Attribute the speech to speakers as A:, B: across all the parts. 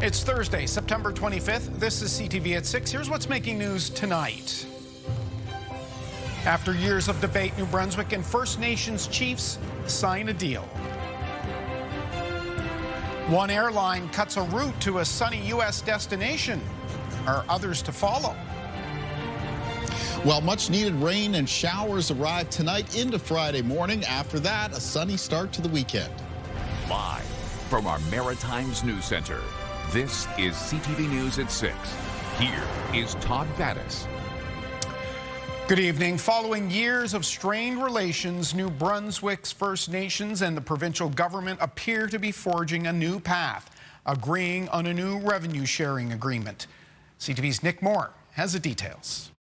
A: It's Thursday, September 25th. This is CTV at 6. Here's what's making news tonight. After years of debate, New Brunswick and First Nations chiefs sign a deal. One airline cuts a route to a sunny U.S. destination. Are others to follow?
B: Well, much-needed rain and showers arrive tonight into Friday morning. After that, a sunny start to the weekend.
C: Live from our Maritimes News Center, this is CTV News at 6. Here is Todd Battis.
A: Good evening. Following years of strained relations, New Brunswick's First Nations and the provincial government appear to be forging a new path, agreeing on a new revenue-sharing agreement. CTV's Nick Moore has the details.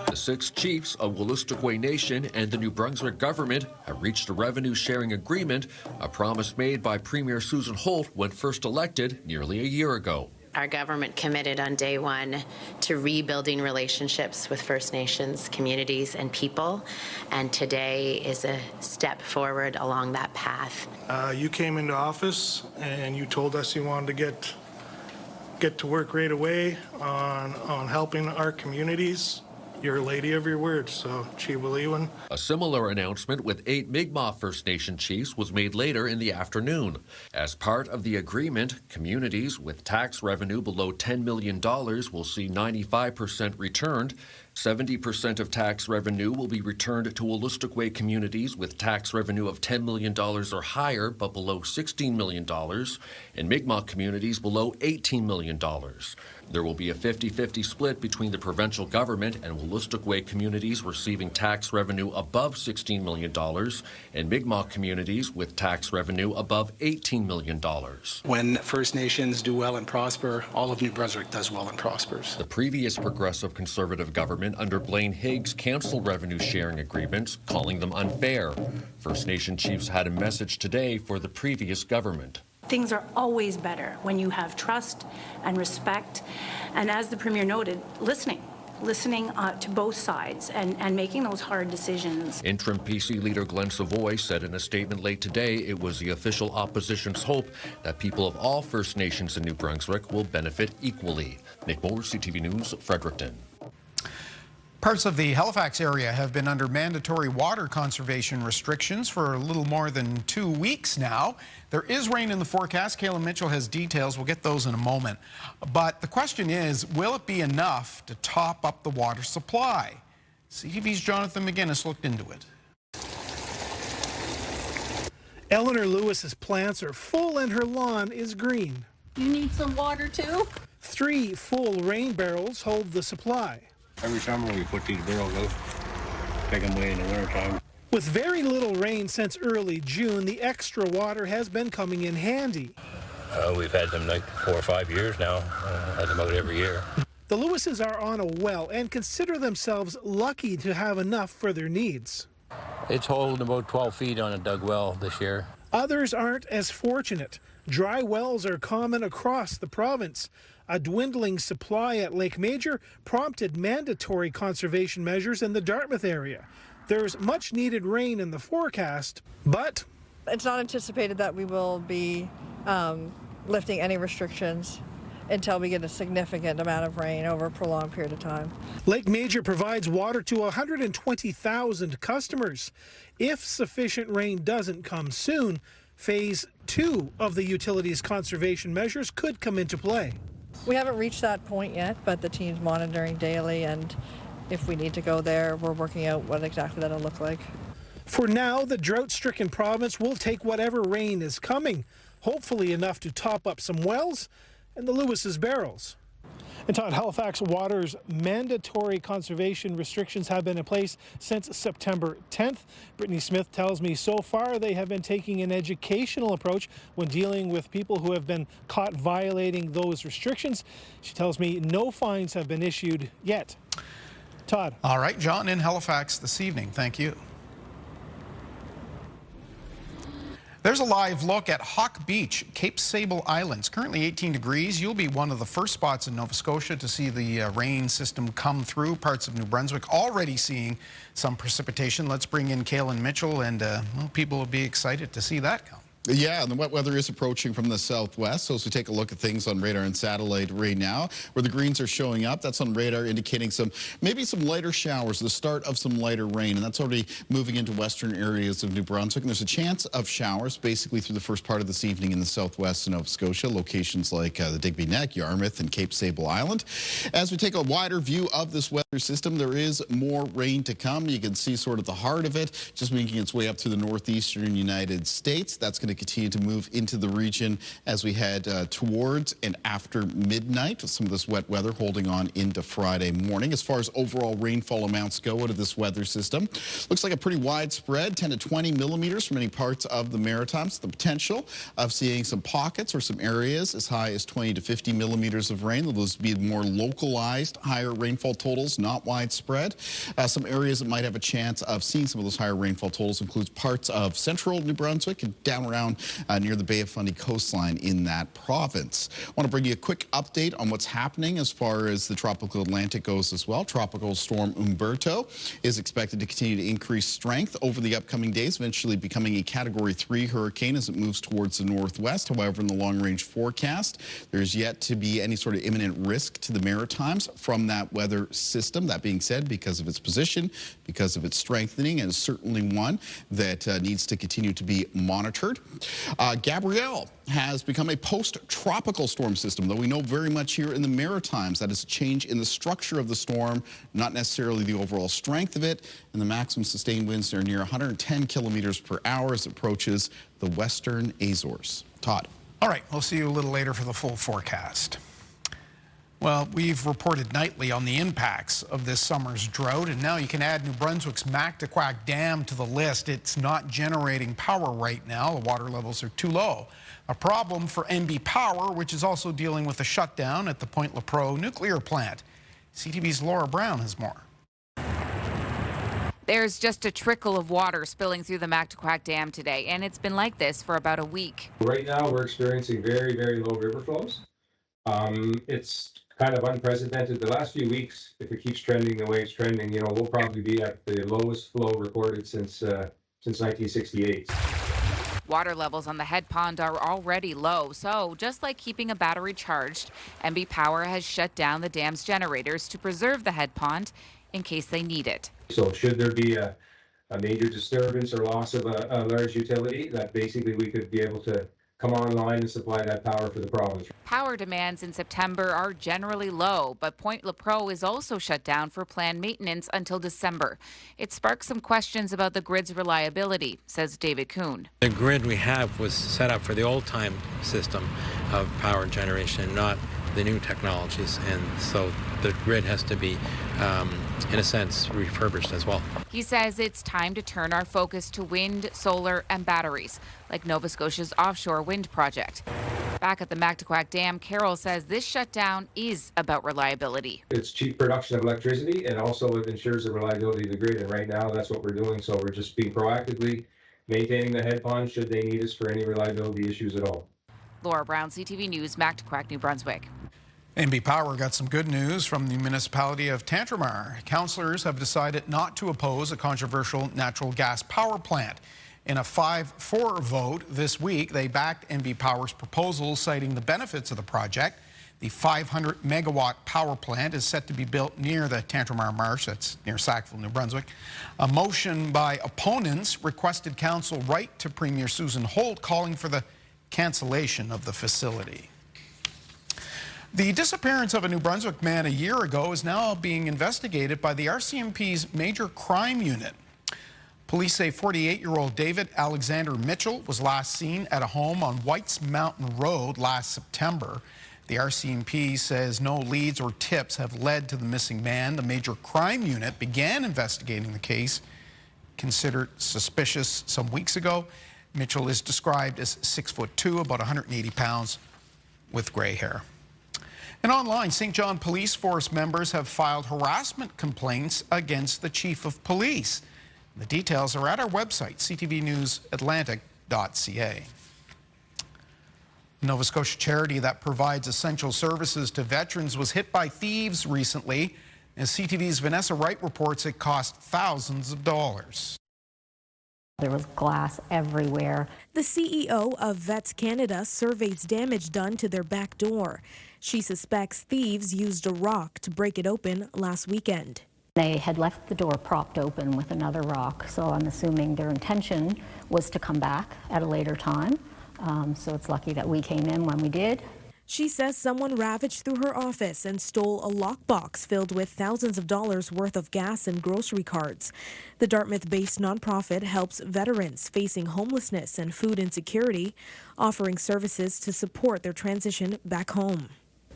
D: The 6 chiefs of Wolastoqey Nation and the New Brunswick government have reached a revenue-sharing agreement, a promise made by Premier Susan Holt when first elected nearly a year ago.
E: Our government committed on day one to rebuilding relationships with First Nations communities and people, and today is a step forward along that path.
F: You came into office and you told us you wanted to get to work right away on helping our communities. You're a lady of your word, so Chiwaliwan.
D: A similar announcement with 8 Mi'kmaq First Nation chiefs was made later in the afternoon. As part of the agreement, communities with tax revenue below $10 million will see 95% returned. 70% of tax revenue will be returned to Wolastoqey communities with tax revenue of $10 million or higher but below $16 million, and Mi'kmaq communities below $18 million. There will be a 50-50 split between the provincial government and Wolastoqey communities receiving tax revenue above $16 million and Mi'kmaq communities with tax revenue above $18 million.
G: When First Nations do well and prosper, all of New Brunswick does well and prospers.
D: The previous Progressive Conservative government under Blaine Higgs canceled revenue-sharing agreements, calling them unfair. First Nation chiefs had a message today for the previous government.
H: Things are always better when you have trust and respect, and as the Premier noted, listening to both sides and making those hard decisions.
D: Interim PC leader Glenn Savoy said in a statement late today it was the official opposition's hope that people of all First Nations in New Brunswick will benefit equally. Nick Moore, CTV News, Fredericton.
A: Parts of the Halifax area have been under mandatory water conservation restrictions for a little more than 2 weeks now. There is rain in the forecast. Kayla Mitchell has details. We'll get those in a moment. But the question is, will it be enough to top up the water supply? CTV's Jonathan McGinnis looked into it.
I: Eleanor Lewis's plants are full and her lawn is green.
J: You need some water too?
I: 3 full rain barrels hold the supply.
K: Every summer we put these barrels out, take them away in the wintertime.
I: With very little rain since early June, the extra water has been coming in handy.
K: We've had them like 4 or 5 years now, had them out every year.
I: The Lewises are on a well and consider themselves lucky to have enough for their needs.
K: It's holding about 12 feet on a dug well this year.
I: Others aren't as fortunate. Dry wells are common across the province. A dwindling supply at Lake Major prompted mandatory conservation measures in the Dartmouth area. There's much needed rain in the forecast, but
L: it's not anticipated that we will be lifting any restrictions until we get a significant amount of rain over a prolonged period of time.
I: Lake Major provides water to 120,000 customers. If sufficient rain doesn't come soon, Phase 2 of the utilities conservation measures could come into play.
L: We haven't reached that point yet, but the team's monitoring daily, and if we need to go there, we're working out what exactly that'll look like.
I: For now, the drought-stricken province will take whatever rain is coming, hopefully enough to top up some wells and the Lewis's barrels. And Todd, Halifax Water's mandatory conservation restrictions have been in place since September 10th. Brittany Smith tells me so far they have been taking an educational approach when dealing with people who have been caught violating those restrictions. She tells me no fines have been issued yet. Todd.
A: All right, John in Halifax this evening. Thank you. There's a live look at Hawk Beach, Cape Sable Islands. Currently 18 degrees. You'll be one of the first spots in Nova Scotia to see the rain system come through. Parts of New Brunswick already seeing some precipitation. Let's bring in Kayla Mitchell, and well, people will be excited to see that come.
B: Yeah, and the wet weather is approaching from the southwest. So as we take a look at things on radar and satellite right now, where the greens are showing up, that's on radar indicating maybe some lighter showers, the start of some lighter rain, and that's already moving into western areas of New Brunswick. And there's a chance of showers basically through the first part of this evening in the southwest of Nova Scotia, locations like the Digby Neck, Yarmouth, and Cape Sable Island. As we take a wider view of this weather system, there is more rain to come. You can see sort of the heart of it, just making its way up through the northeastern United States. That's going to continue to move into the region as we head towards and after midnight, with some of this wet weather holding on into Friday morning. As far as overall rainfall amounts go out of this weather system, looks like a pretty widespread 10 to 20 millimeters for many parts of the Maritimes. The potential of seeing some pockets or some areas as high as 20 to 50 millimeters of rain. Those would be more localized, higher rainfall totals, not widespread. Some areas that might have a chance of seeing some of those higher rainfall totals includes parts of central New Brunswick and down around near the Bay of Fundy coastline in that province. I want to bring you a quick update on what's happening as far as the tropical Atlantic goes as well. Tropical storm Umberto is expected to continue to increase strength over the upcoming days, eventually becoming a Category 3 hurricane as it moves towards the northwest. However, in the long-range forecast, there's yet to be any sort of imminent risk to the Maritimes from that weather system. That being said, because of its position, because of its strengthening, and certainly one that needs to continue to be monitored. Gabrielle has become a post-tropical storm system, though we know very much here in the Maritimes that is a change in the structure of the storm, not necessarily the overall strength of it, and the maximum sustained winds are near 110 kilometers per hour as it approaches the western Azores. Todd.
A: All right, we'll see you a little later for the full forecast. Well, we've reported nightly on the impacts of this summer's drought, and now you can add New Brunswick's Mactaquac Dam to the list. It's not generating power right now. The water levels are too low. A problem for NB Power, which is also dealing with a shutdown at the Point Lepreau nuclear plant. CTV's Laura Brown has more.
M: There's just a trickle of water spilling through the Mactaquac Dam today, and it's been like this for about a week.
N: Right now, we're experiencing very, very low river flows. It's kind of unprecedented. The last few weeks, if it keeps trending the way it's trending, we'll probably be at the lowest flow recorded since 1968.
M: Water levels on the head pond are already low, so just like keeping a battery charged, NB Power has shut down the dam's generators to preserve the head pond in case they need it.
N: So should there be a major disturbance or loss of a large utility, that basically we could be able to come online and supply that power for the province.
M: Power demands in September are generally low, but Point Lepreau is also shut down for planned maintenance until December. It sparks some questions about the grid's reliability, says David Kuhn.
O: The grid we have was set up for the old-time system of power generation, not the new technologies, and so the grid has to be, in a sense, refurbished as well.
M: He says it's time to turn our focus to wind, solar, and batteries, like Nova Scotia's offshore wind project. Back at the Mactaquac Dam, Carol says this shutdown is about reliability.
N: It's cheap production of electricity, and also it ensures the reliability of the grid, and right now that's what we're doing, so we're just being proactively maintaining the head pond should they need us for any reliability issues at all.
M: Laura Brown, CTV News, Mactaquac, New Brunswick.
A: NB Power got some good news from the municipality of Tantramar. Councillors have decided not to oppose a controversial natural gas power plant. In a 5-4 vote this week, they backed NB Power's proposal, citing the benefits of the project. The 500-megawatt power plant is set to be built near the Tantramar Marsh, that's near Sackville, New Brunswick. A motion by opponents requested council write to Premier Susan Holt calling for the cancellation of the facility. The disappearance of a New Brunswick man a year ago is now being investigated by the RCMP's Major Crime Unit. Police say 48-year-old David Alexander Mitchell was last seen at a home on Whites Mountain Road last September. The RCMP says no leads or tips have led to the missing man. The Major Crime Unit began investigating the case, considered suspicious some weeks ago. Mitchell is described as 6'2", about 180 pounds, with gray hair. And online, St. John Police Force members have filed harassment complaints against the Chief of Police. The details are at our website, ctvnewsatlantic.ca. Nova Scotia charity that provides essential services to veterans was hit by thieves recently. As CTV's Vanessa Wright reports, it cost thousands of dollars.
P: There was glass everywhere.
Q: The CEO of Vets Canada surveys damage done to their back door. She suspects thieves used a rock to break it open last weekend.
P: They had left the door propped open with another rock, so I'm assuming their intention was to come back at a later time. So it's lucky that we came in when we did.
Q: She says someone ravaged through her office and stole a lockbox filled with thousands of dollars worth of gas and grocery cards. The Dartmouth-based nonprofit helps veterans facing homelessness and food insecurity, offering services to support their transition back home.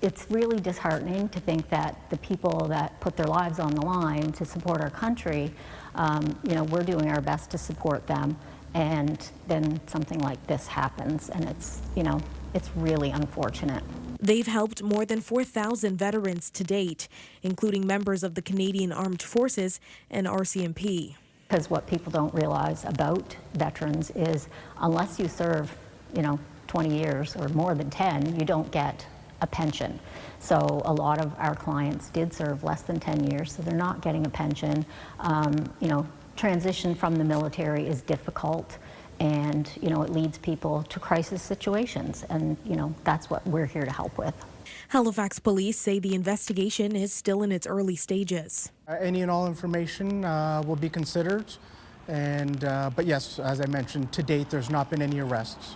P: It's really disheartening to think that the people that put their lives on the line to support our country, we're doing our best to support them, and then something like this happens, and it's really unfortunate.
Q: They've helped more than 4,000 veterans to date, including members of the Canadian Armed Forces and RCMP.
P: Because what people don't realize about veterans is unless you serve, 20 years or more than 10, you don't get a pension. So a lot of our clients did serve less than 10 years, so they're not getting a pension. Transition from the military is difficult, and it leads people to crisis situations, and that's what we're here to help with.
Q: Halifax police say the investigation is still in its early stages.
R: Any and all information will be considered, but yes, as I mentioned, to date there's not been any arrests.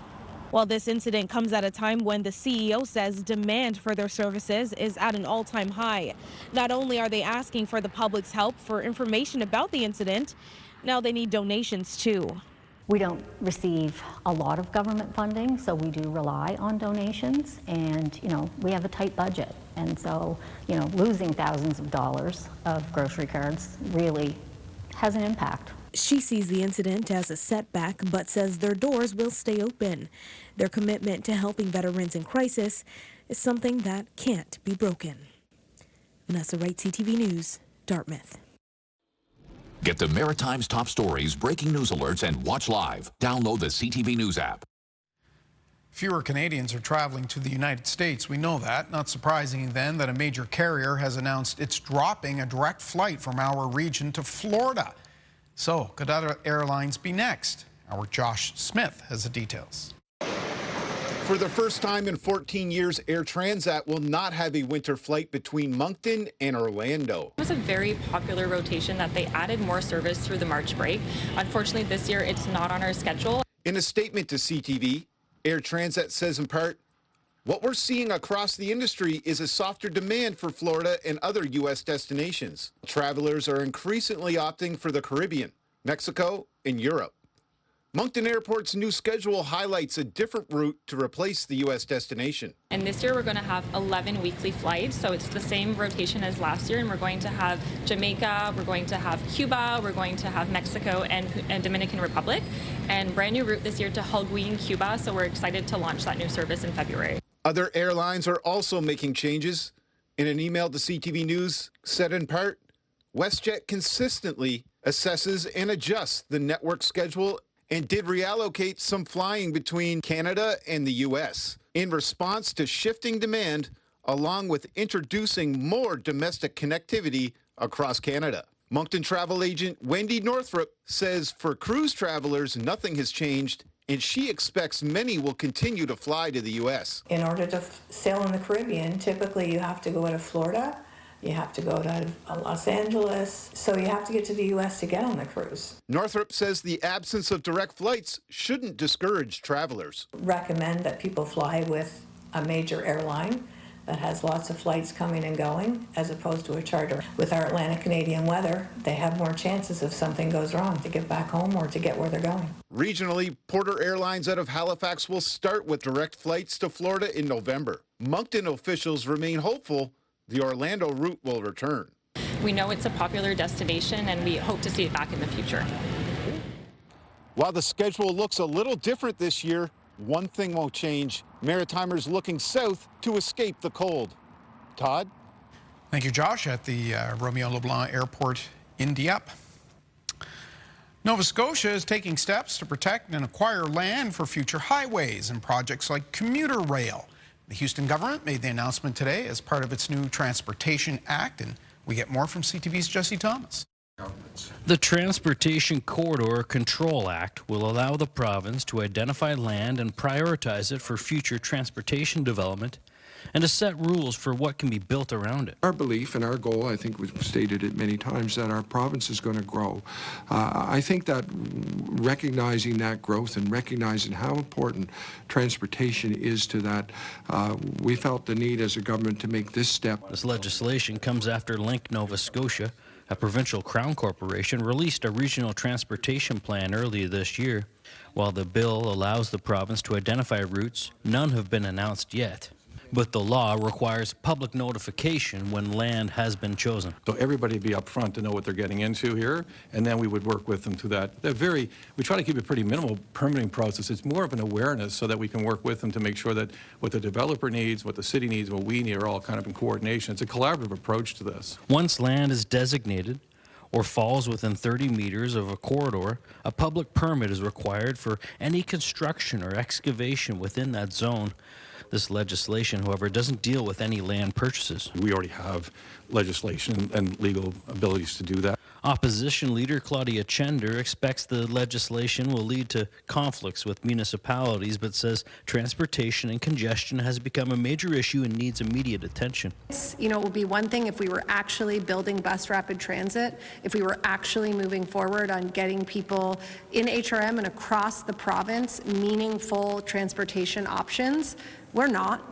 Q: While this incident comes at a time when the CEO says demand for their services is at an all-time high. Not only are they asking for the public's help for information about the incident, now they need donations too.
P: We don't receive a lot of government funding, so we do rely on donations, and we have a tight budget, and so losing thousands of dollars of grocery cards really has an impact.
Q: She sees the incident as a setback, but says their doors will stay open. Their commitment to helping veterans in crisis is something that can't be broken. Vanessa Wright, CTV News, Dartmouth.
C: Get the Maritimes top stories, breaking news alerts, and watch live. Download the CTV News app.
A: Fewer Canadians are traveling to the United States. We know that. Not surprising then that a major carrier has announced it's dropping a direct flight from our region to Florida. So, could other airlines be next? Our Josh Smith has the details.
S: For the first time in 14 years, Air Transat will not have a winter flight between Moncton and Orlando.
T: It was a very popular rotation that they added more service through the March break. Unfortunately, this year it's not on our schedule.
S: In a statement to CTV, Air Transat says in part, "What we're seeing across the industry is a softer demand for Florida and other U.S. destinations. Travelers are increasingly opting for the Caribbean, Mexico, and Europe. Moncton Airport's new schedule highlights a different route to replace the U.S. destination."
T: And this year we're going to have 11 weekly flights, so it's the same rotation as last year, and we're going to have Jamaica, we're going to have Cuba, we're going to have Mexico and Dominican Republic, and brand new route this year to Holguin, Cuba, so we're excited to launch that new service in February.
S: Other airlines are also making changes. In an email to CTV News, said in part, WestJet consistently assesses and adjusts the network schedule and did reallocate some flying between Canada and the U.S. in response to shifting demand, along with introducing more domestic connectivity across Canada. Moncton travel agent Wendy Northrup says for cruise travelers, nothing has changed, and she expects many will continue to fly to the U.S.
U: In order to sail in the Caribbean, typically you have to go to Florida, you have to go to Los Angeles, so you have to get to the U.S. to get on the cruise.
S: Northrup says the absence of direct flights shouldn't discourage travelers.
U: Recommend that people fly with a major airline that has lots of flights coming and going, as opposed to a charter. With our Atlantic Canadian weather, they have more chances if something goes wrong to get back home or to get where they're going.
S: Regionally, Porter Airlines out of Halifax will start with direct flights to Florida in November. Moncton officials remain hopeful the Orlando route will return.
T: We know it's a popular destination, and we hope to see it back in the future.
S: While the schedule looks a little different this year, one thing won't change. Maritimers looking south to escape the cold. Todd?
A: Thank you, Josh, at the Romeo LeBlanc Airport in Dieppe. Nova Scotia is taking steps to protect and acquire land for future highways and projects like commuter rail. The Houston government made the announcement today as part of its new Transportation Act, and we get more from CTV's Jesse Thomas.
E: The Transportation Corridor Control Act will allow the province to identify land and prioritize it for future transportation development and to set rules for what can be built around it.
V: Our belief and our goal, I think we've stated it many times, that our province is going to grow. I think that recognizing that growth and recognizing how important transportation is to that, we felt the need as a government to make this step.
E: This legislation comes after Link Nova Scotia, a provincial crown corporation, released a regional transportation plan earlier this year. While the bill allows the province to identify routes, none have been announced yet. But the law requires public notification when land has been chosen.
W: So everybody would be upfront to know what they're getting into here, and then we would work with them to that. We try to keep a pretty minimal permitting process. It's more of an awareness so that we can work with them to make sure that what the developer needs, what the city needs, what we need are all kind of in coordination. It's a collaborative approach to this.
E: Once land is designated or falls within 30 meters of a corridor, a public permit is required for any construction or excavation within that zone. This legislation, however, doesn't deal with any land purchases.
W: We already have legislation and legal abilities to do that.
E: Opposition leader Claudia Chender expects the legislation will lead to conflicts with municipalities, but says transportation and congestion has become a major issue and needs immediate attention.
X: You know, it would be one thing if we were actually building bus rapid transit, if we were actually moving forward on getting people in HRM and across the province meaningful transportation options. We're not.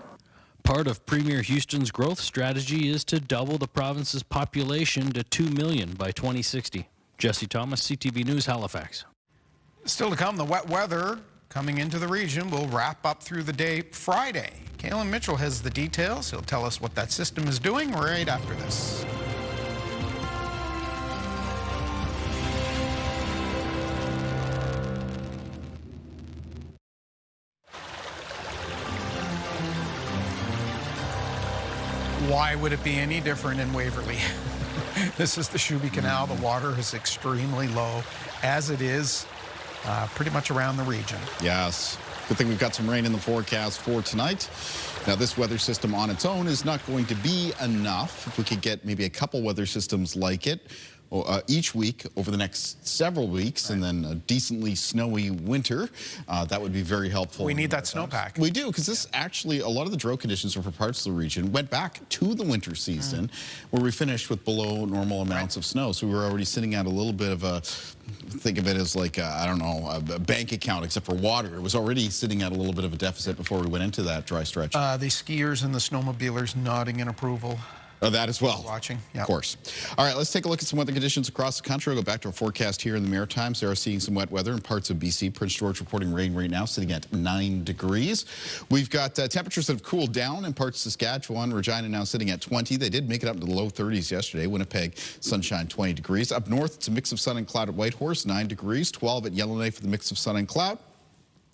E: Part of Premier Houston's growth strategy is to double the province's population to 2 million by 2060. Jesse Thomas, CTV News, Halifax.
A: Still to come, the wet weather coming into the region will wrap up through the day Friday. Kalen Mitchell has the details. He'll tell us what that system is doing right after this. Why would it be any different in Waverly? This is the Shuby Canal. The water is extremely low, as it is pretty much around the region.
B: Yes. Good thing we've got some rain in the forecast for tonight. Now, this weather system on its own is not going to be enough. If we could get maybe a couple weather systems like it each week over the next several weeks, and then a decently snowy winter, that would be very helpful.
A: We need that snowpack.
B: We do, because this actually, a lot of the drought conditions for parts of the region went back to the winter season, where we finished with below normal amounts of snow. So we were already sitting at a little bit of a, think of it as like, I don't know, a bank account, except for water. It was already sitting at a little bit of a deficit before we went into that dry stretch.
A: The skiers and the snowmobilers nodding in approval.
B: Oh, that as well.
A: Watching, yeah.
B: Of course. All right, let's take a look at some weather conditions across the country. We'll go back to our forecast here in the Maritimes. They are seeing some wet weather in parts of BC. Prince George reporting rain right now, sitting at 9 degrees. We've got temperatures that have cooled down in parts of Saskatchewan. Regina now sitting at 20. They did make it up to the low 30s yesterday. Winnipeg, sunshine, 20 degrees. Up north, it's a mix of sun and cloud at Whitehorse, 9 degrees. 12 at Yellowknife for the mix of sun and cloud.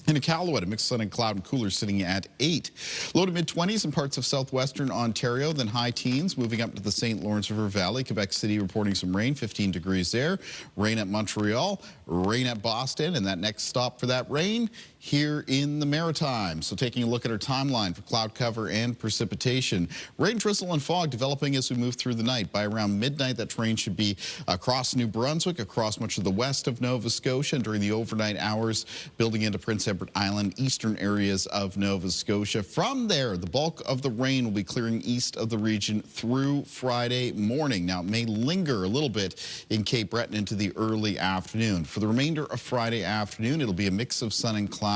B: In Iqaluit, a mix of sun and cloud and cooler sitting at 8. Low to mid-20s in parts of southwestern Ontario, then high teens moving up to the St. Lawrence River Valley. Quebec City reporting some rain, 15 degrees there. Rain at Montreal, rain at Boston, and that next stop for that rain here in the Maritimes. So taking a look at our timeline for cloud cover and precipitation. Rain, drizzle, and fog developing as we move through the night. By around midnight, that rain should be across New Brunswick, across much of the west of Nova Scotia, and during the overnight hours, building into Prince Edward Island, eastern areas of Nova Scotia. From there, the bulk of the rain will be clearing east of the region through Friday morning. Now, it may linger a little bit in Cape Breton into the early afternoon. For the remainder of Friday afternoon, it'll be a mix of sun and cloud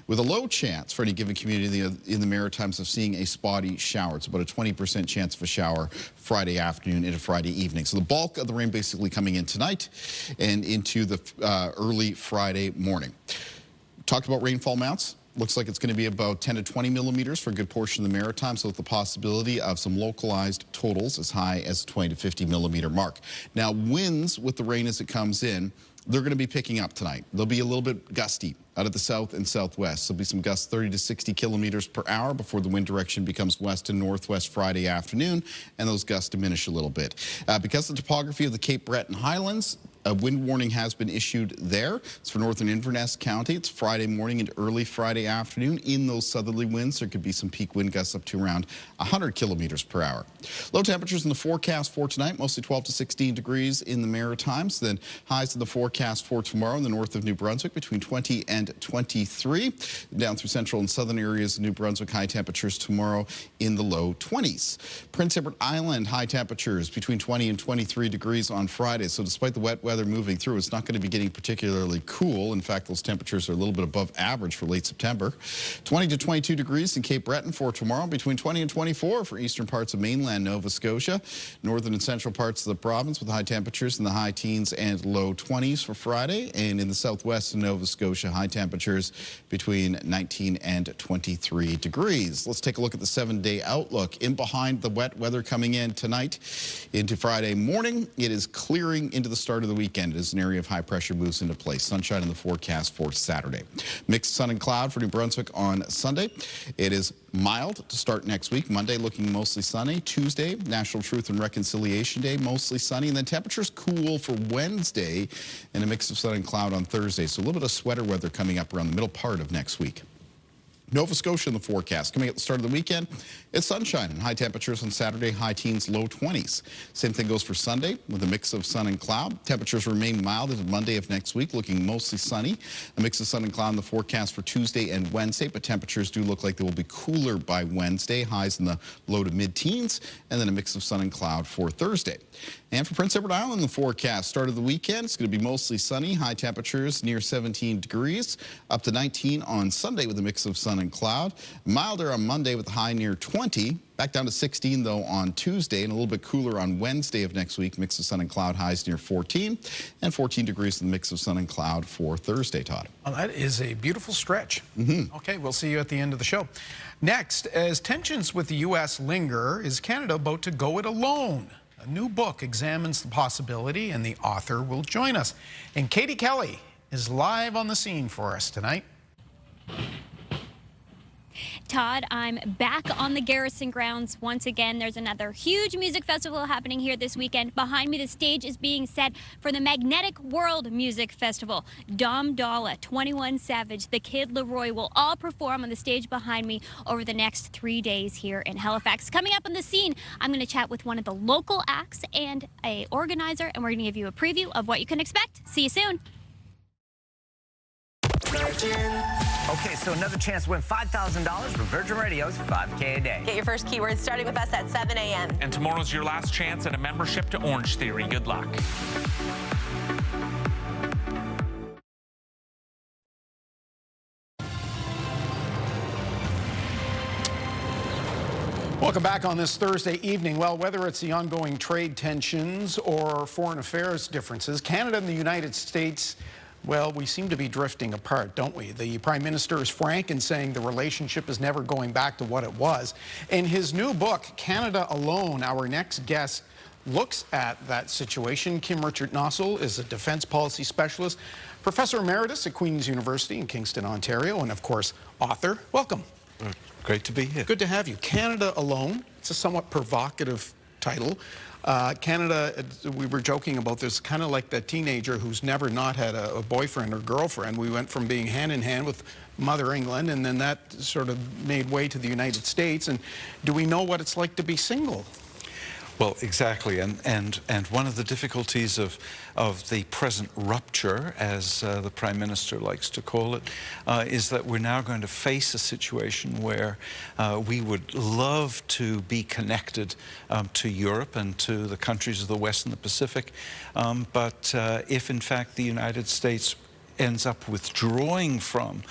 B: with a low chance for any given community in the Maritimes of seeing a spotty shower. It's about a 20% chance of a shower Friday afternoon into Friday evening. So the bulk of the rain basically coming in tonight and into the early Friday morning. Talked about rainfall amounts. Looks like it's going to be about 10 to 20 millimeters for a good portion of the Maritimes, so with the possibility of some localized totals as high as 20 to 50 millimeter mark. Now, winds with the rain as it comes in, they're going to be picking up tonight. They'll be a little bit gusty out of the south and southwest. There'll be some gusts 30 to 60 kilometers per hour before the wind direction becomes west and northwest Friday afternoon, and those gusts diminish a little bit. Because of the topography of the Cape Breton Highlands, A wind warning has been issued there. It's for northern Inverness County. It's Friday morning and early Friday afternoon. In those southerly winds, there could be some peak wind gusts up to around 100 kilometers per hour. Low temperatures in the forecast for tonight, mostly 12 to 16 degrees in the Maritimes. Then highs in the forecast for tomorrow in the north of New Brunswick between 20 and 23. Down through central and southern areas of New Brunswick, high temperatures tomorrow in the low 20s. Prince Edward Island, high temperatures between 20 and 23 degrees on Friday. So despite the wet weather moving through, it's not going to be getting particularly cool. In fact, those temperatures are a little bit above average for late September. 20 to 22 degrees in Cape Breton for tomorrow, between 20 and 24 for eastern parts of mainland Nova Scotia. Northern and central parts of the province with high temperatures in the high teens and low 20s for Friday. And in the southwest of Nova Scotia, high temperatures between 19 and 23 degrees. Let's take a look at the 7-day outlook. In behind the wet weather coming in tonight into Friday morning, it is clearing into the start of the weekend as an area of high pressure moves into place. Sunshine in the forecast for Saturday. Mixed sun and cloud for New Brunswick on Sunday. It is mild to start next week. Monday looking mostly sunny. Tuesday, National Truth and Reconciliation Day, mostly sunny. And then temperatures cool for Wednesday and a mix of sun and cloud on Thursday. So a little bit of sweater weather coming up around the middle part of next week. Nova Scotia in the forecast. Coming at the start of the weekend, it's sunshine and high temperatures on Saturday, high teens, low 20s. Same thing goes for Sunday with a mix of sun and cloud. Temperatures remain mild into Monday of next week, looking mostly sunny. A mix of sun and cloud in the forecast for Tuesday and Wednesday, but temperatures do look like they will be cooler by Wednesday, highs in the low to mid-teens, and then a mix of sun and cloud for Thursday. And for Prince Edward Island, the forecast, start of the weekend, it's going to be mostly sunny, high temperatures near 17 degrees, up to 19 on Sunday with a mix of sun and cloud. Milder on Monday with a high near 20. Back down to 16, though, on Tuesday, and a little bit cooler on Wednesday of next week. Mix of sun and cloud, highs near 14, and 14 degrees in the mix of sun and cloud for Thursday, Todd.
A: Well, that is a beautiful stretch. Okay, we'll see you at the end of the show. Next, as tensions with the U.S. linger, is Canada about to go it alone? A new book examines the possibility, and the author will join us. And Katie Kelly is live on the scene for us tonight.
D: Todd, I'm back on the Garrison grounds once again. There's another huge music festival happening here this weekend. Behind me, the stage is being set for the Magnetic World Music Festival. Dom Dolla, 21 Savage, The Kid Leroy will all perform on the stage behind me over the next 3 days here in Halifax. Coming up on the scene, I'm going to chat with one of the local acts and an organizer, and we're going to give you a preview of what you can expect. See you soon.
F: Okay, so another chance to win $5,000 from Virgin Radio's 5K a day.
G: Get your first keyword starting with us at 7 a.m.
H: And tomorrow's your last chance at a membership to Orange Theory. Good luck.
A: Welcome back on this Thursday evening. Well, whether it's the ongoing trade tensions or foreign affairs differences, Canada and the United States, well, we seem to be drifting apart, don't we? The Prime Minister is frank in saying the relationship is never going back to what it was. In his new book, Canada Alone, our next guest looks at that situation. Kim Richard-Nossel is a defense policy specialist, professor emeritus at Queen's University in Kingston, Ontario, and of course, author. Welcome.
Y: Great to be here.
A: Good to have you. Canada Alone. It's a somewhat provocative title. Canada, we were joking about this, kind of like the teenager who's never not had a boyfriend or girlfriend. We went from being hand in hand with Mother England, and then that sort of made way to the United States. And do we know what it's like to be single?
Y: Well, exactly, and one of the difficulties of the present rupture, as the Prime Minister likes to call it, is that we're now going to face a situation where we would love to be connected to Europe and to the countries of the West and the Pacific, but if in fact the United States ends up withdrawing from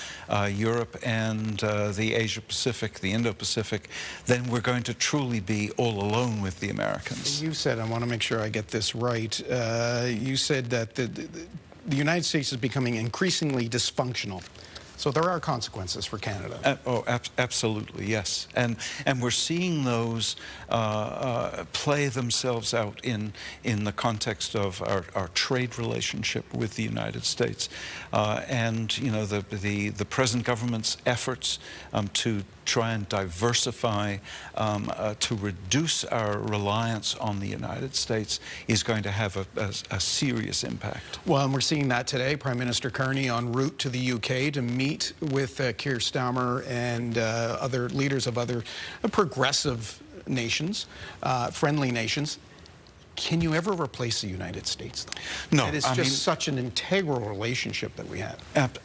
Y: Europe and the Asia-Pacific, the Indo-Pacific, then we're going to truly be all alone with the Americans.
A: You said, I want to make sure I get this right, you said that the United States is becoming increasingly dysfunctional. So there are consequences for Canada.
Y: Absolutely, yes. And we're seeing those play themselves out in the context of our trade relationship with the United States. And, you know, the present government's efforts to try and diversify, to reduce our reliance on the United States is going to have a serious impact.
A: Well, and we're seeing that today. Prime Minister Carney en route to the UK to meet with Keir Starmer and other leaders of other progressive nations, friendly nations. Can you ever replace the United States, though?
Y: No.
A: It is just such an integral relationship that we have.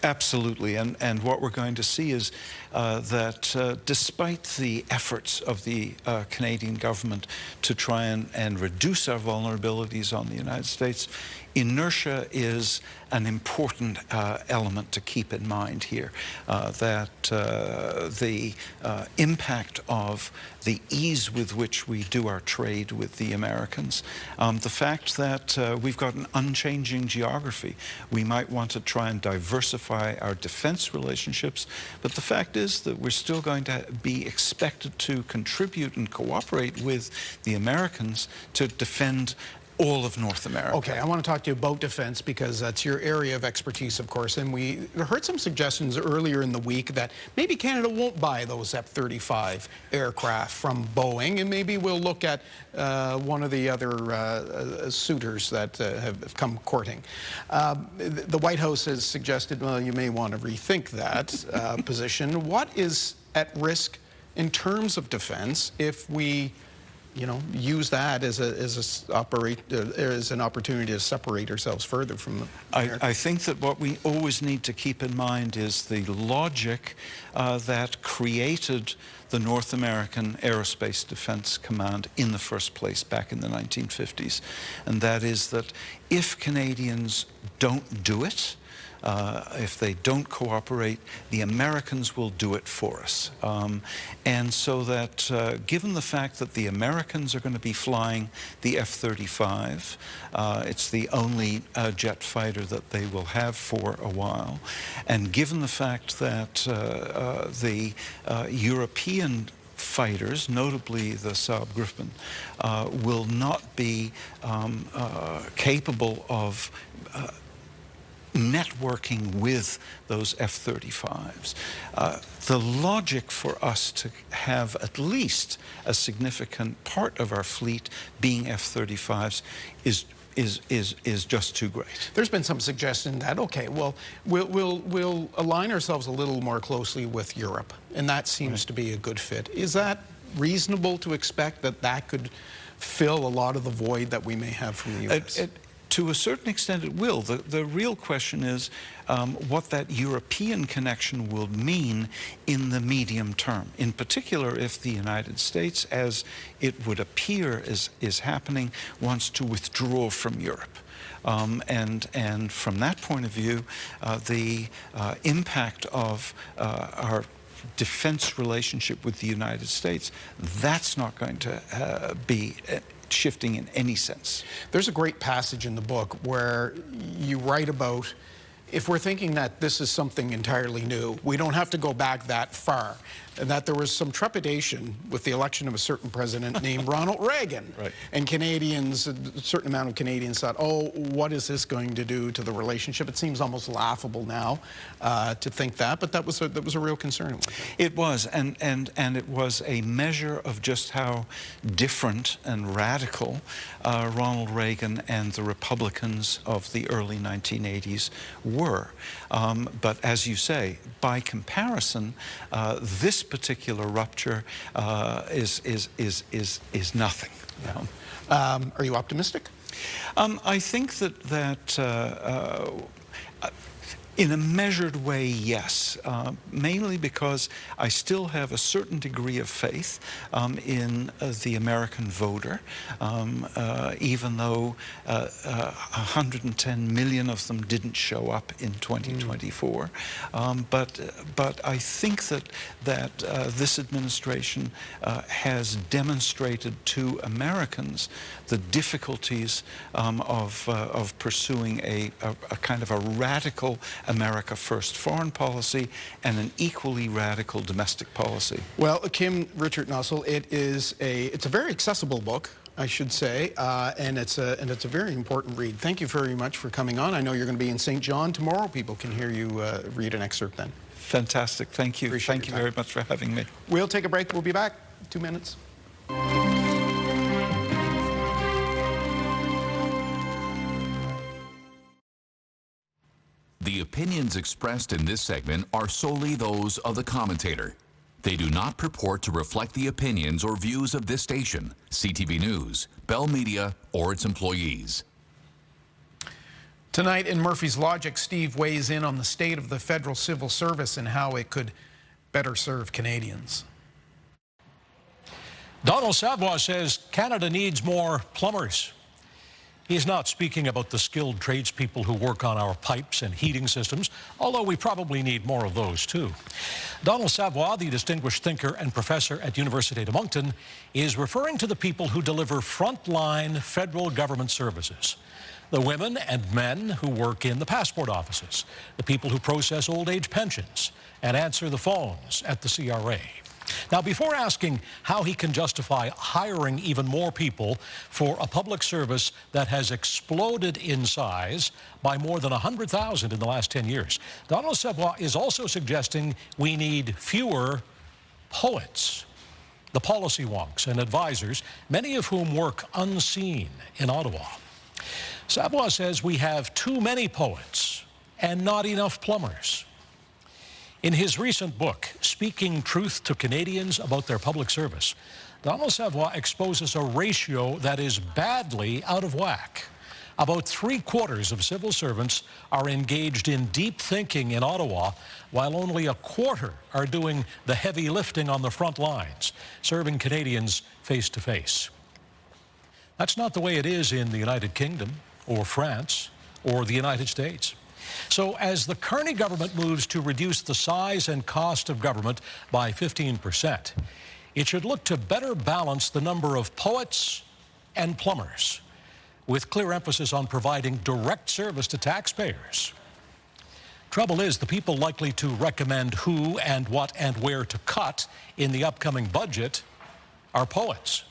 Y: Absolutely. And what we're going to see is that despite the efforts of the Canadian government to try and reduce our vulnerabilities on the United States, inertia is an important element to keep in mind here, that the impact of the ease with which we do our trade with the Americans, the fact that we've got an unchanging geography. We might want to try and diversify our defense relationships, but the fact is that we're still going to be expected to contribute and cooperate with the Americans to defend all of North America.
A: Okay, I want to talk to you about defense because that's your area of expertise, of course, and we heard some suggestions earlier in the week that maybe Canada won't buy those F-35 aircraft from Boeing, and maybe we'll look at one of the other suitors that have come courting. The White House has suggested, well, you may want to rethink that position. What is at risk in terms of defense if we use that as an opportunity to separate ourselves further from America?
Y: I think that what we always need to keep in mind is the logic that created the North American Aerospace Defense Command in the first place back in the 1950s. And that is that if Canadians don't do it, if they don't cooperate, the Americans will do it for us. And so that given the fact that the Americans are going to be flying the F-35, it's the only jet fighter that they will have for a while, and given the fact that the European fighters, notably the Saab Gripen, will not be capable of networking with those F-35s. The logic for us to have at least a significant part of our fleet being F-35s is just too great.
A: There's been some suggestion that, okay, well, we'll align ourselves a little more closely with Europe, and that seems to be a good fit. Is that reasonable to expect that that could fill a lot of the void that we may have from the U.S.?
Y: To a certain extent, it will. The real question is what that European connection will mean in the medium term. In particular, if the United States, as it would appear is happening, wants to withdraw from Europe. And from that point of view, the impact of our defense relationship with the United States, that's not going to be shifting in any sense.
A: There's a great passage in the book where you write about, if we're thinking that this is something entirely new, we don't have to go back that far, and that there was some trepidation with the election of a certain president named Ronald Reagan. Right. And Canadians, a certain amount of Canadians thought, oh, what is this going to do to the relationship? It seems almost laughable now to think that, but that was a real concern.
Y: It was, and it was a measure of just how different and radical Ronald Reagan and the Republicans of the early 1980s were. But as you say, by comparison, this particular rupture is nothing.
A: You know? Are you optimistic?
Y: I think that in a measured way, yes, mainly because I still have a certain degree of faith in the American voter, even though 110 million of them didn't show up in 2024. But I think that this administration has demonstrated to Americans the difficulties of pursuing a kind of a radical America First foreign policy and an equally radical domestic policy.
A: Well, Kim Richard Nussel, it's a very accessible book, I should say, and it's a very important read. Thank you very much for coming on. I know you're going to be in St. John tomorrow. People can hear you read an excerpt then.
Y: Fantastic. Thank you. Thank you very much for having me.
A: We'll take a break. We'll be back. 2 minutes.
C: The opinions expressed in this segment are solely those of the commentator. They do not purport to reflect the opinions or views of this station, CTV News, Bell Media, or its employees.
A: Tonight in Murphy's Logic, Steve weighs in on the state of the federal civil service and how it could better serve Canadians.
I: Donald Savoy says Canada needs more plumbers. He's not speaking about the skilled tradespeople who work on our pipes and heating systems, although we probably need more of those too. Donald Savoy, the distinguished thinker and professor at University of Moncton, is referring to the people who deliver frontline federal government services. The women and men who work in the passport offices, the people who process old age pensions and answer the phones at the CRA. Now, before asking how he can justify hiring even more people for a public service that has exploded in size by more than 100,000 in the last 10 years, Donald Savoy is also suggesting we need fewer poets, the policy wonks and advisors, many of whom work unseen in Ottawa. Savoy says we have too many poets and not enough plumbers. In his recent book, Speaking Truth to Canadians About Their Public Service, Donald Savoy exposes a ratio that is badly out of whack. About 3/4 of civil servants are engaged in deep thinking in Ottawa, while only 1/4 are doing the heavy lifting on the front lines, serving Canadians face to face. That's not the way it is in the United Kingdom or France or the United States. So as the Carney government moves to reduce the size and cost of government by 15%, it should look to better balance the number of poets and plumbers, with clear emphasis on providing direct service to taxpayers. Trouble is, the people likely to recommend who and what and where to cut in the upcoming budget are poets,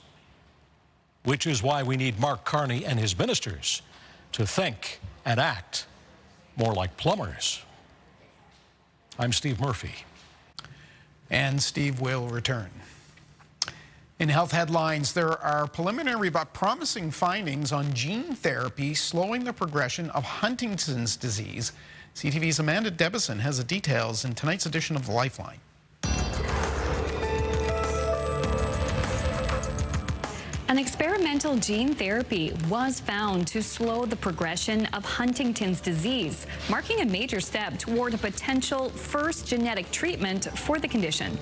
I: which is why we need Mark Carney and his ministers to think and act more like plumbers. I'm Steve Murphy.
A: And Steve will return. In health headlines, there are preliminary but promising findings on gene therapy slowing the progression of Huntington's disease. CTV's Amanda Debison has the details in tonight's edition of The Lifeline.
J: An experimental gene therapy was found to slow the progression of Huntington's disease, marking a major step toward a potential first genetic treatment for the condition.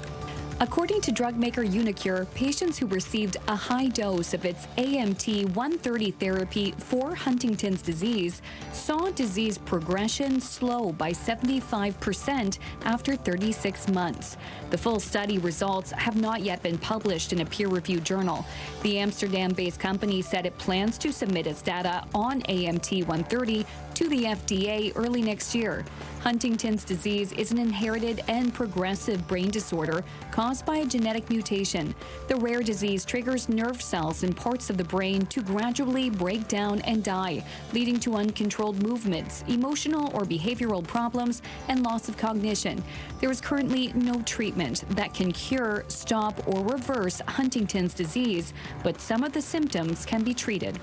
J: According to drug maker Unicure, patients who received a high dose of its AMT-130 therapy for Huntington's disease saw disease progression slow by 75% after 36 months. The full study results have not yet been published in a peer-reviewed journal. The Amsterdam-based company said it plans to submit its data on AMT-130 to the FDA early next year. Huntington's disease is an inherited and progressive brain disorder caused by a genetic mutation. The rare disease triggers nerve cells in parts of the brain to gradually break down and die, leading to uncontrolled movements, emotional or behavioral problems, and loss of cognition. There is currently no treatment that can cure, stop, or reverse Huntington's disease, but some of the symptoms can be treated.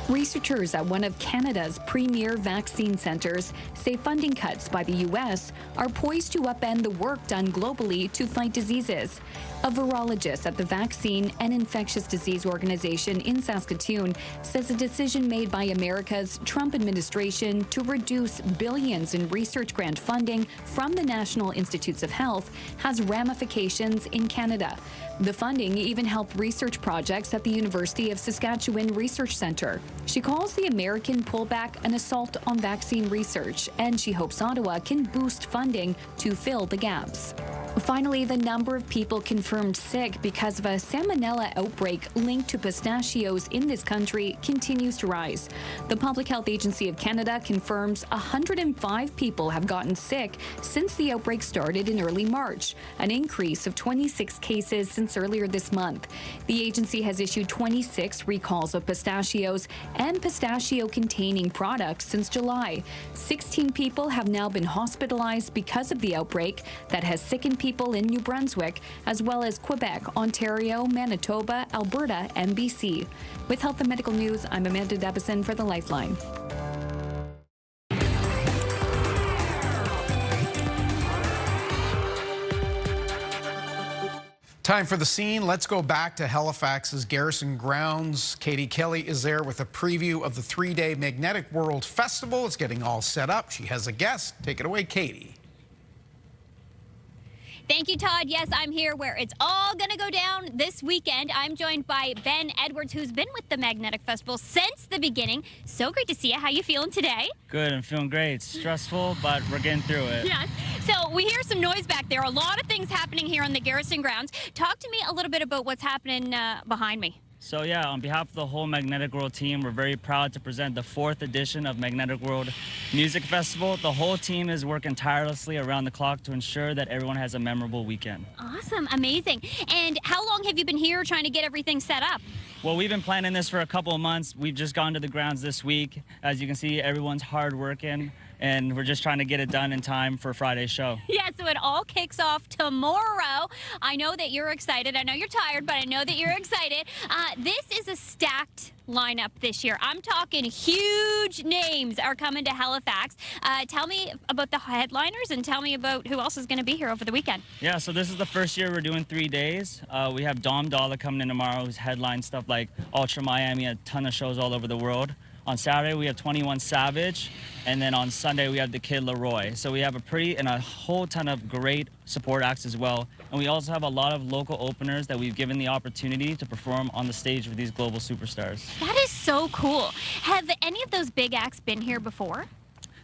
J: Researchers at one of Canada's premier vaccine centers say funding cuts by the U.S. are poised to upend the work done globally to fight diseases. A virologist at the Vaccine and Infectious Disease Organization in Saskatoon says a decision made by America's Trump administration to reduce billions in research grant funding from the National Institutes of Health has ramifications in Canada. The funding even helped research projects at the University of Saskatchewan Research Centre. She calls the American pullback an assault on vaccine research, and she hopes Ottawa can boost funding to fill the gaps. Finally, the number of people confirmed sick because of a salmonella outbreak linked to pistachios in this country continues to rise. The Public Health Agency of Canada confirms 105 people have gotten sick since the outbreak started in early March, an increase of 26 cases since earlier this month. The agency has issued 26 recalls of pistachios and pistachio-containing products since July. 16 people have now been hospitalized because of the outbreak that has sickened people in New Brunswick, as well as Quebec, Ontario, Manitoba, Alberta, and BC. With Health and Medical News, I'm Amanda Debison for the Lifeline.
A: Time for the scene. Let's go back to Halifax's Garrison Grounds. Katie Kelly is there with a preview of the 3-day Magnetic World Festival. It's getting all set up. She has a guest. Take it away, Katie.
D: Thank you, Todd. Yes, I'm here where it's all going to go down this weekend. I'm joined by Ben Edwards, who's been with the Magnetic Festival since the beginning. So great to see you. How you feeling today?
K: Good. I'm feeling great. It's stressful, but we're getting through it.
D: Yes. So we hear some noise back there. A lot of things happening here on the Garrison Grounds. Talk to me a little bit about what's happening behind me.
K: So yeah, on behalf of the whole Magnetic World team, we're very proud to present the 4th edition of Magnetic World Music Festival. The whole team is working tirelessly around the clock to ensure that everyone has a memorable weekend.
D: Awesome. Amazing. And how long have you been here trying to get everything set up?
K: Well, we've been planning this for a couple of months. We've just gone to the grounds this week. As you can see, everyone's hard working, and we're just trying to get it done in time for Friday's show.
D: Yeah, so it all kicks off tomorrow. I know that you're excited. I know you're tired, but I know that you're excited. This is a stacked lineup this year. I'm talking huge names are coming to Halifax. Tell me about the headliners and tell me about who else is going to be here over the weekend.
K: Yeah, so this is the first year we're doing 3 days. We have Dom Dollar coming in tomorrow, who's headline stuff like Ultra Miami, a ton of shows all over the world. On Saturday, we have 21 Savage, and then on Sunday, we have the Kid Leroy. So we have a whole ton of great support acts as well. And we also have a lot of local openers that we've given the opportunity to perform on the stage with these global superstars.
D: That is so cool. Have any of those big acts been here before?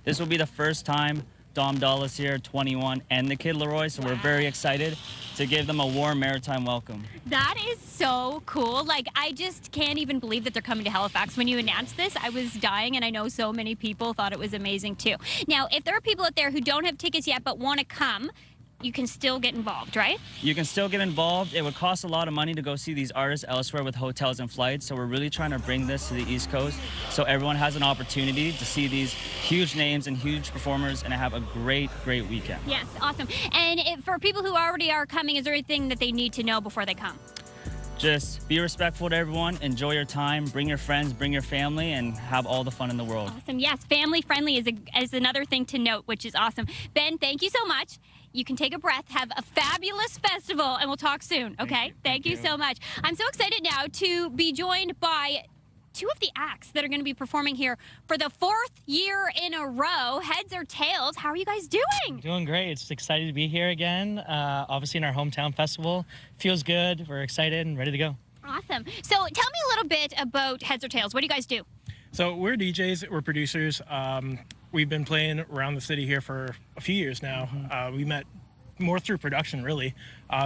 K: This will be the first time Dom Dolla's here, 21, and the Kid Leroy, so we're very excited to give them a warm Maritime welcome.
D: That is so cool. Like, I just can't even believe that they're coming to Halifax. When you announced this, I was dying, and I know so many people thought it was amazing too. Now, if there are people out there who don't have tickets yet but want to come, you can still get involved, right?
K: You can still get involved. It would cost a lot of money to go see these artists elsewhere with hotels and flights, so we're really trying to bring this to the East Coast so everyone has an opportunity to see these huge names and huge performers and have a great, great weekend.
D: Yes, awesome. And for people who already are coming, is there anything that they need to know before they come?
K: Just be respectful to everyone, enjoy your time, bring your friends, bring your family, and have all the fun in the world.
D: Awesome. Yes, family friendly is another thing to note, which is awesome. Ben, thank you so much. You can take a breath, have a fabulous festival, and we'll talk soon, okay? Thank you so much. I'm so excited now to be joined by two of the acts that are going to be performing here for the 4th year in a row. Heads or Tails, how are you guys doing?
L: Doing great. It's excited to be here again. Obviously in our hometown festival. Feels good. We're excited and ready to go.
D: Awesome. So tell me a little bit about Heads or Tails. What do you guys do?
L: So we're DJs, we're producers. We've been playing around the city here for a few years now. We met more through production, really,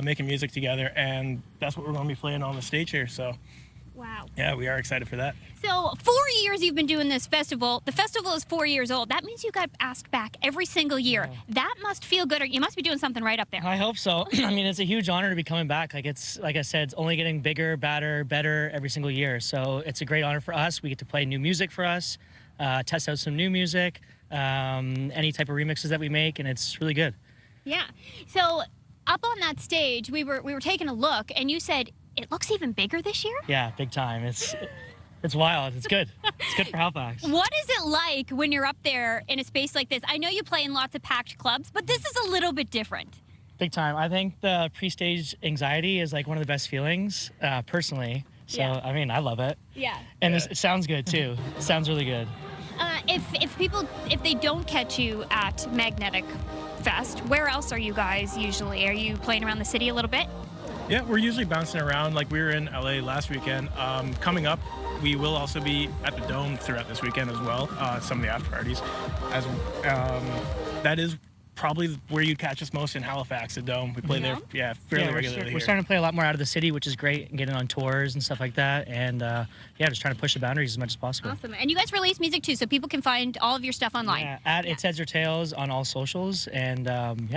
L: making music together, and that's what we're going to be playing on the stage here. So,
D: wow.
L: Yeah, we are excited for that.
D: So 4 years you've been doing this festival. The festival is 4 years old. That means you got asked back every single year. That must feel good, or you must be doing something right up there.
L: I hope so. I mean, it's a huge honor to be coming back. Like I said, it's only getting bigger, better every single year. So it's a great honor for us. We get to play new music for us, test out some new music, any type of remixes that we make, and it's really good.
D: Yeah. So up on that stage, we were taking a look, and you said it looks even bigger this year?
L: Yeah, big time. It's wild. It's good. It's good for Halifax.
D: What is it like when you're up there in a space like this? I know you play in lots of packed clubs, but this is a little bit different.
L: Big time. I think the pre-stage anxiety is like one of the best feelings, personally. So, yeah. I mean, I love it.
D: Yeah.
L: And it sounds good, too. It sounds really good.
D: If they don't catch you at Magnetic Fest, where else are you guys usually? Are you playing around the city a little bit?
L: Yeah, we're usually bouncing around. Like we were in LA last weekend. Coming up, we will also be at the Dome throughout this weekend as well. Some of the after parties. That is
M: probably where you catch us most in Halifax, the Dome. We play there, fairly regularly.
L: We're starting to play a lot more out of the city, which is great, and getting on tours and stuff like that. And just trying to push the boundaries as much as possible.
D: Awesome. And you guys release music too, so people can find all of your stuff online.
L: Yeah, at It's Heads or Tails on all socials, and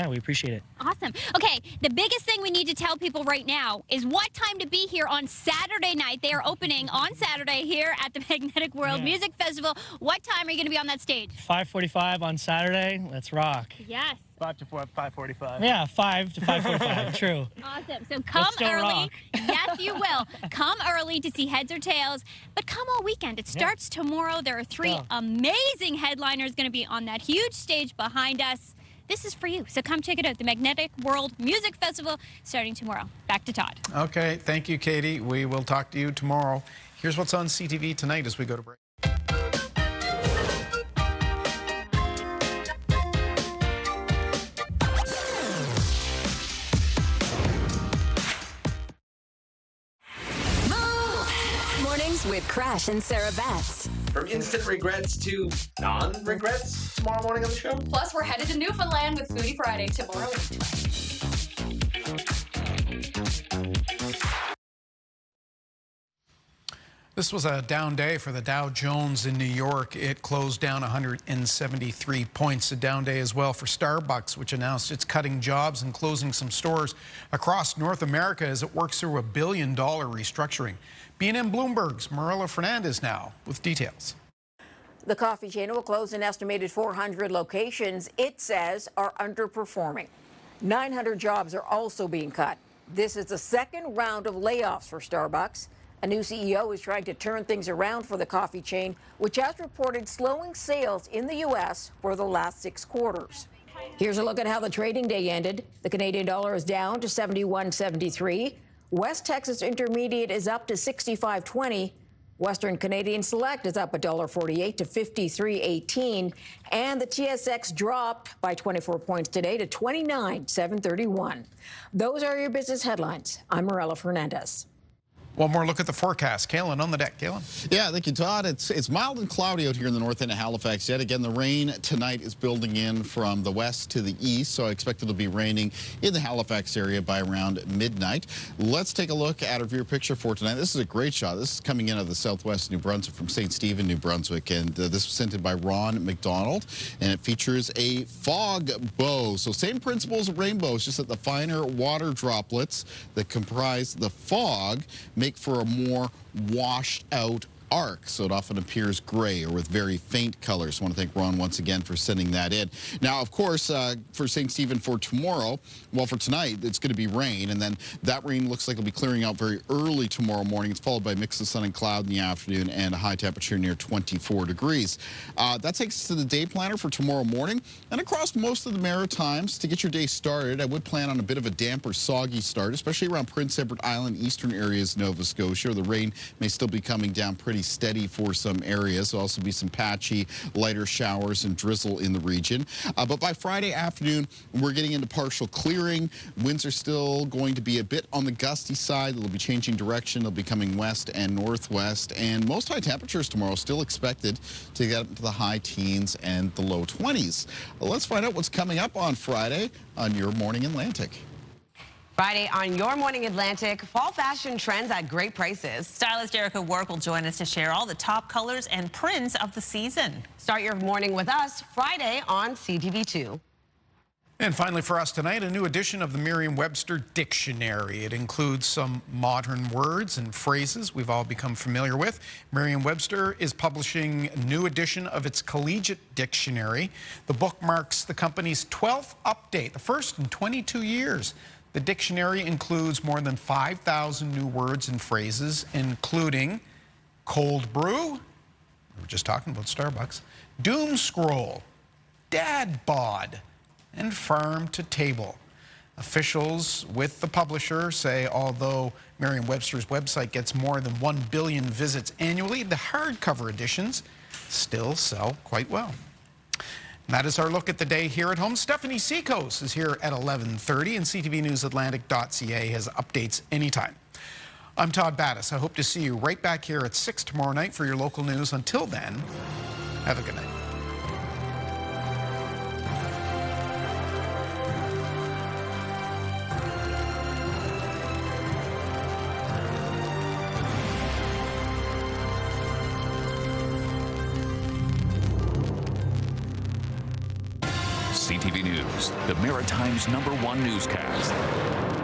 L: we appreciate it.
D: Awesome. Okay, the biggest thing we need to tell people right now is what time to be here on Saturday night. They are opening on Saturday here at the Magnetic World Music Festival. What time are you going to be on that stage?
L: 5:45 on Saturday. Let's rock.
D: Yes.
M: 5 to 5:45.
L: Yeah, 5 to 5:45. True.
D: Awesome. So come early.
L: Rock.
D: Yes, you will. Come early to see Heads or Tails, but come all weekend. It starts tomorrow. There are 3 amazing headliners going to be on that huge stage behind us. This is for you. So come check it out. The Magnetic World Music Festival starting tomorrow. Back to Todd.
A: Okay. Thank you, Katie. We will talk to you tomorrow. Here's what's on CTV tonight as we go to break.
N: With Crash and Sarah Betts.
O: From instant regrets to non-regrets tomorrow morning on the show.
P: Plus, we're headed to Newfoundland with Foodie Friday tomorrow at 12.
A: This was a down day for the Dow Jones in New York. It closed down 173 points. A down day as well for Starbucks, which announced it's cutting jobs and closing some stores across North America as it works through a $1 billion restructuring. BNN Bloomberg's Marilla Fernandez now with details.
R: The coffee chain will close an estimated 400 locations it says are underperforming. 900 jobs are also being cut. This is the second round of layoffs for Starbucks. A new CEO is trying to turn things around for the coffee chain, which has reported slowing sales in the U.S. for the last 6 quarters. Here's a look at how the trading day ended. The Canadian dollar is down to 71.73. West Texas Intermediate is up to 65.20. Western Canadian Select is up $1.48 to 53.18. And the TSX dropped by 24 points today to 29,731. Those are your business headlines. I'm Marilla Fernandez.
A: One more look at the forecast. Kalen on the deck. Kalen.
B: Yeah, thank you, Todd. It's mild and cloudy out here in the north end of Halifax yet. Again, the rain tonight is building in from the west to the east, so I expect it'll be raining in the Halifax area by around midnight. Let's take a look at our viewer picture for tonight. This is a great shot. This is coming in of the southwest New Brunswick from St. Stephen, New Brunswick, and this was sent in by Ron McDonald, and it features a fog bow. So same principles of rainbows, just that the finer water droplets that comprise the fog make for a more washed out arc, so it often appears gray or with very faint colors. I want to thank Ron once again for sending that in. Now, of course, for St. Stephen for tomorrow, well, for tonight, it's going to be rain, and then that rain looks like it'll be clearing out very early tomorrow morning. It's followed by a mix of sun and cloud in the afternoon and a high temperature near 24 degrees. That takes us to the day planner for tomorrow morning. And across most of the Maritimes, to get your day started, I would plan on a bit of a damp or soggy start, especially around Prince Edward Island, eastern areas, Nova Scotia. The rain may still be coming down pretty steady for some areas. There'll also be some patchy, lighter showers and drizzle in the region. But by Friday afternoon, we're getting into partial clearing. Winds are still going to be a bit on the gusty side. They'll be changing direction. They'll be coming west and northwest. And most high temperatures tomorrow still expected to get up to the high teens and the low 20s. Let's find out what's coming up on Friday on your Morning Atlantic.
G: Friday on Your Morning Atlantic, fall fashion trends at great prices.
Z: Stylist Erica Work will join us to share all the top colors and prints of the season.
G: Start your morning with us Friday on CTV2.
A: And finally for us tonight, a new edition of the Merriam-Webster Dictionary. It includes some modern words and phrases we've all become familiar with. Merriam-Webster is publishing a new edition of its collegiate dictionary. The book marks the company's 12th update, the first in 22 years. The dictionary includes more than 5,000 new words and phrases, including cold brew, we were just talking about Starbucks, doom scroll, dad bod, and farm to table. Officials with the publisher say although Merriam-Webster's website gets more than 1 billion visits annually, the hardcover editions still sell quite well. And that is our look at the day here at home. Stephanie Seacos is here at 11:30, and CTVNewsAtlantic.ca has updates anytime. I'm Todd Battis. I hope to see you right back here at 6 tomorrow night for your local news. Until then, have a good night.
C: CTV News, the Maritimes' #1 newscast.